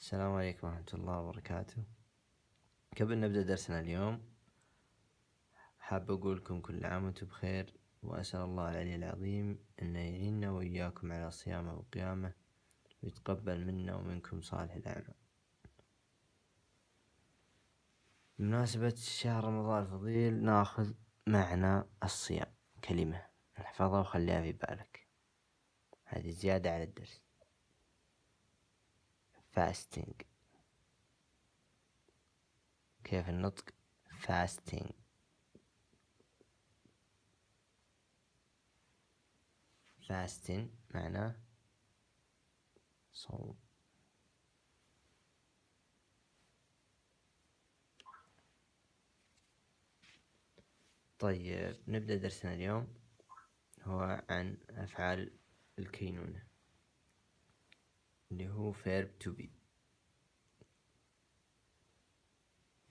السلام عليكم ورحمة الله وبركاته. قبل نبدأ درسنا اليوم حاب أقول لكم كل عام وانتم بخير، وأسأل الله العلي العظيم أن يعيننا وإياكم على صيامه وقيامه ويتقبل منا ومنكم صالح الأعمال. بمناسبة شهر رمضان الفضيل ناخذ معنى الصيام كلمة نحفظها وخليها في بالك، هذه زيادة على الدرس. fasting. كيف النطق؟ fasting. fasting معناه صوم. طيب نبدأ درسنا اليوم، هو عن أفعال الكينونة اللي هو verb to be.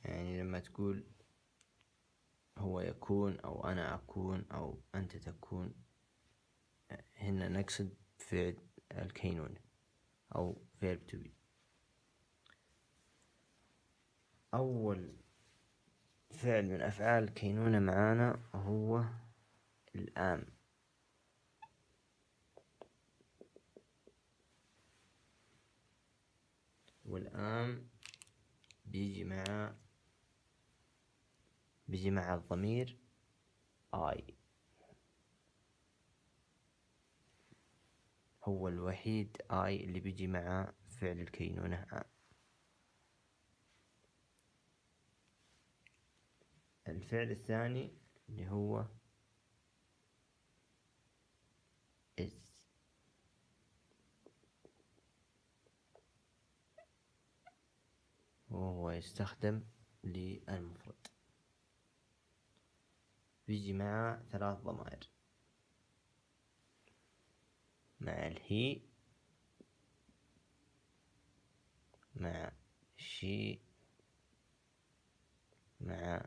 يعني لما تقول هو يكون أو أنا أكون أو أنت تكون، هنا نقصد فعل الكينونة أو verb to be. أول فعل من أفعال الكينونة معانا هو الآن. والآن بيجي مع الضمير I، هو الوحيد I اللي بيجي مع فعل الكينونة آن. الفعل الثاني اللي هو is، وهو يستخدم للمفرد، بيجي مع 3 ضمائر، مع الهي، مع she، مع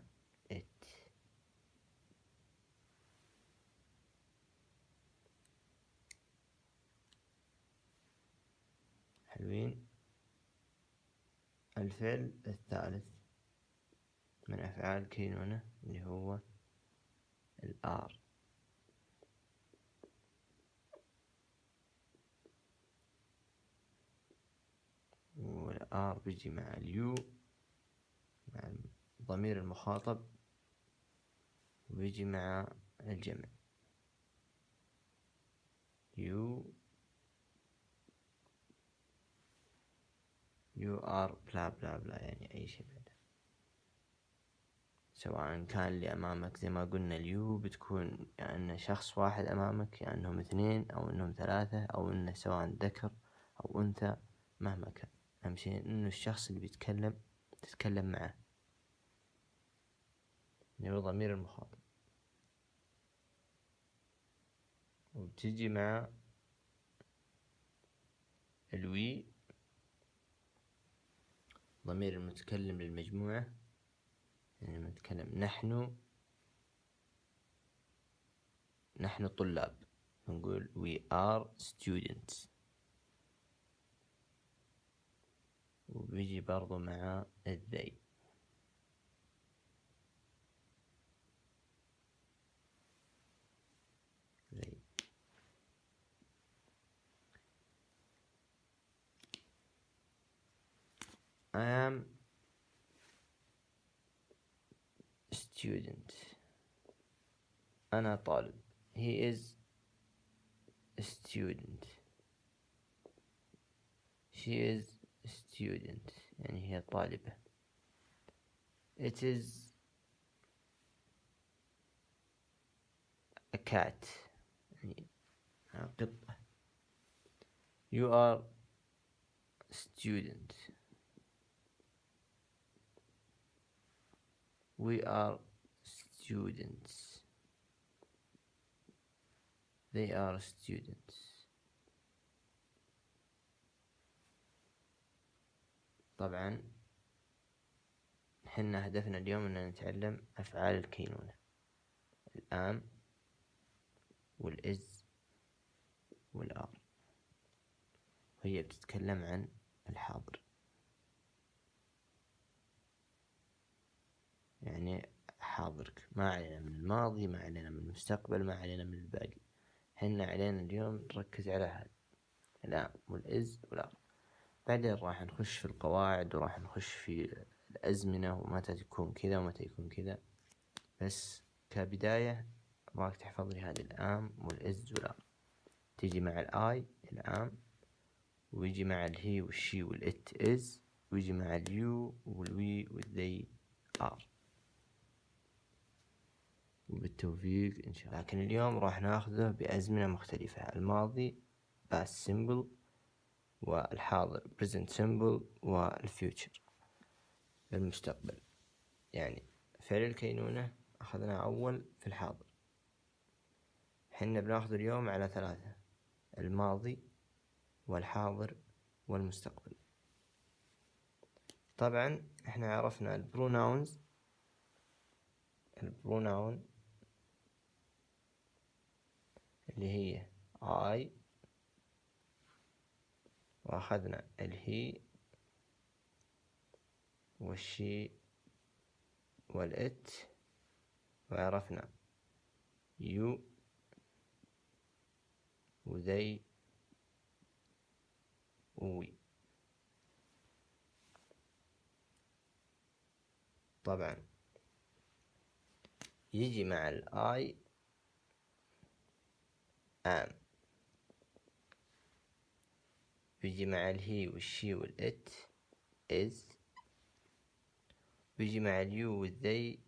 it. حلوين. الفعل الثالث من أفعال الكينونة اللي هو الآر، والآر بيجي مع اليو، مع ضمير المخاطب، وبيجي مع الجمع you are بلا بلا بلا، يعني أي شيء بعده، سواء كان اللي أمامك زي ما قلنا اليو بتكون يعني شخص واحد أمامك، يعني أنهم 2 أو أنهم 3 أو أنه سواء ذكر أو أنثى، مهما كان، أهم شيء أنه الشخص اللي تتكلم معه اللي هو ضمير المخاطب. وبتجي مع الوي ضمير المتكلم للمجموعة، يعني نتكلم نحن طلاب، نقول we are students. وبيجي برضو مع they. I am student. أنا طالب. He is a student. She is a student، يعني هي طالبة. It is a cat، يعني قطة. You are a student. We are students. They are students. طبعا حنا هدفنا اليوم أن نتعلم أفعال الكينونة، الآن والإز والآر، وهي بتتكلم عن الحاضر. يعني حاضرك، ما علينا من الماضي، ما علينا من المستقبل، ما علينا من الباقي. حنا علينا اليوم نركز على هذا الآن والإز والآر. بعدين راح نخش في القواعد وراح نخش في الأزمنة ومتى تكون كذا ومتى يكون كذا. بس كبداية أبغاك تحفظ لي هذه الآم والإز والآر، تيجي مع الآي الآم، ويجي مع الهي والشي والإت إز، ويجي مع اليو والوي والذي آر. وبالتوفيق إن شاء الله. لكن اليوم راح ناخذه بأزمنة مختلفة: الماضي past simple، والحاضر present simple، والfuture المستقبل. يعني فعل الكينونة أخذنا أول في الحاضر، حنا بناخذ اليوم على 3: الماضي والحاضر والمستقبل. طبعا احنا عرفنا البروناونز، البروناون اللي هي I، وأخذنا الهي والشي والإت، وعرفنا يو وذي ووي. طبعا يجي مع الآي am، بيجي مع الهي والشي والإت is، بيجي مع اليو والذي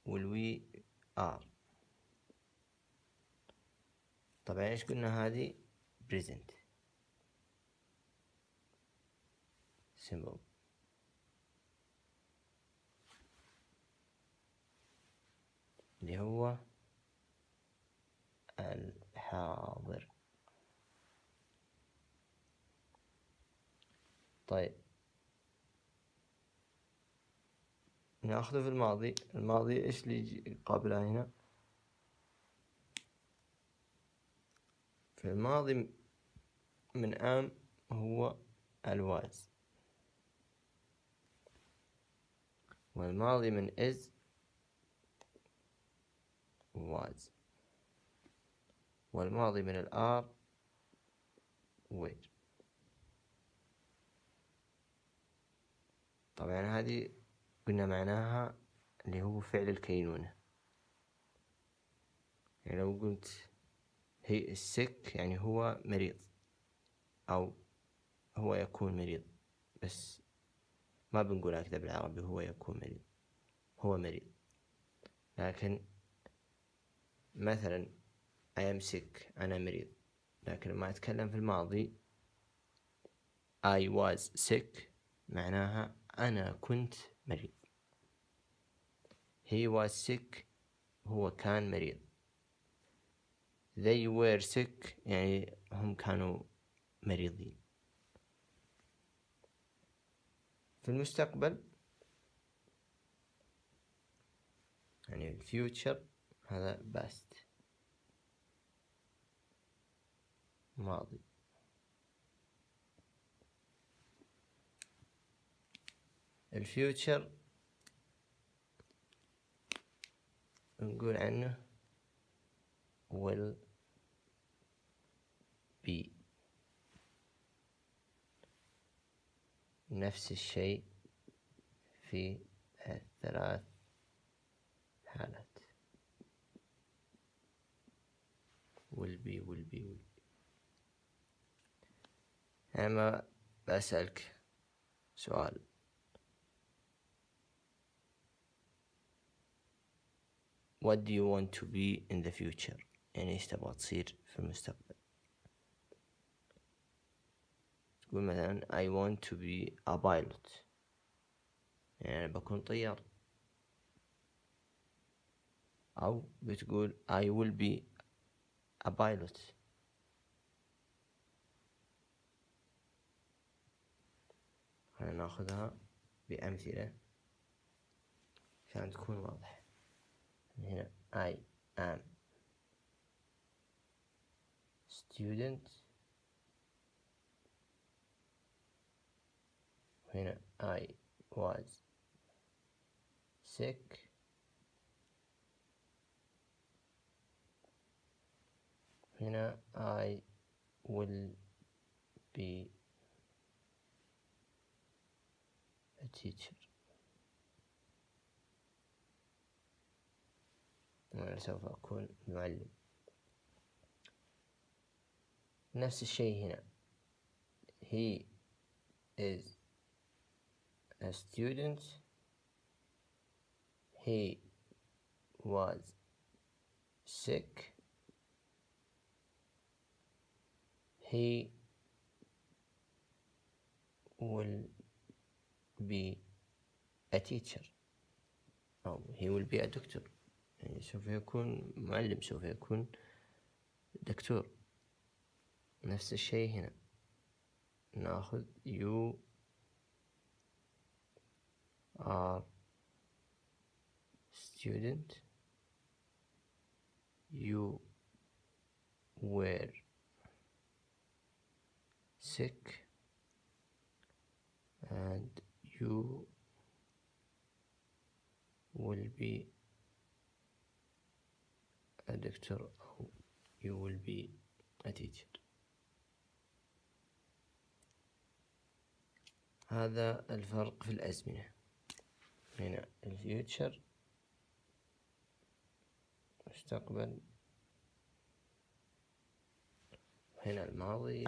والوي are. طبعا ايش قلنا؟ هذه present simple. اللي هو الحاضر. طيب ناخذه في الماضي. الماضي ايش اللي يجي قبلها هنا؟ في الماضي من am هو الواز، والماضي من is was، والماضي من الآر were. طبعا هذه قلنا معناها اللي هو فعل الكينونة. يعني لو قلت he is sick يعني هو مريض، أو هو يكون مريض، بس ما بنقولها كذا بالعربي، هو يكون مريض، هو مريض. لكن مثلا I am sick أنا مريض، لكن لما أتكلم في الماضي I was sick معناها أنا كنت مريض. he was sick هو كان مريض. they were sick يعني هم كانوا مريضين. في المستقبل يعني الفيوتشر هذا past ماضي. الفيوتشر نقول عنه will be. نفس الشيء في الثلاث حالات will be. أنا ما بسألك سؤال: what do you want to be in the future؟ يعني إيش تبغى تصير في المستقبل؟ تقول مثلا I want to be a pilot، يعني أنا بكون طيار. أو بتقول I will be a pilot. ناخذها بأمثلة عشان تكون واضح. هنا I am student، هنا I was sick، هنا I will be a teacher. أنا سوف أكون معلم. نفس الشيء هنا he is a student. He was sick. He will be a teacher أو he will be a doctor. يعني سوف يكون معلم، سوف يكون دكتور. نفس الشيء هنا نأخذ you are student. You were sick and you will be a doctor أو you will be a teacher. هذا الفرق في الأزمنة. هنا الفيوتشر مستقبل، هنا الماضي